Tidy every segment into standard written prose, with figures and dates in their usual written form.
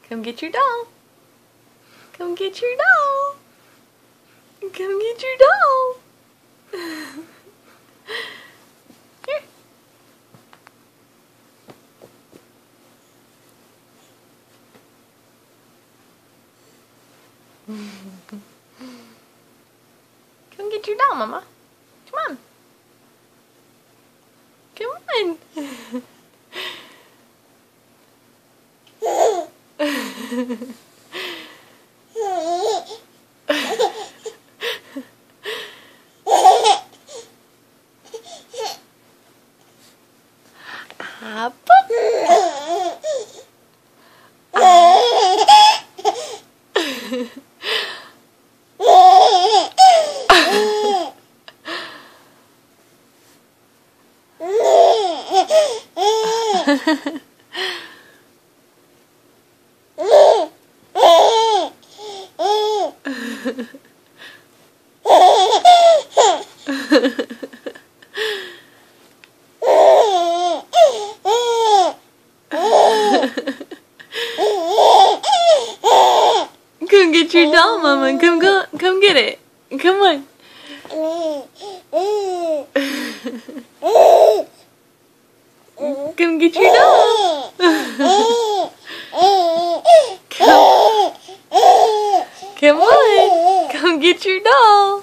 Come get your doll. Come get your doll. Come get your doll. Here. Come get your doll, Mama. Come on. Come on. Up. Come get your doll, Mama. Come get it. Come on. Come get your doll. Come on. Come get your doll.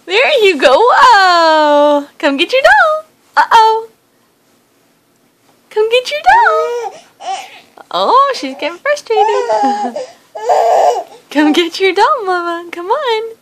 There you go. Wow. Come get your doll. Uh-oh. Come get your doll. Oh, she's getting frustrated. Come get your doll, Mama. Come on.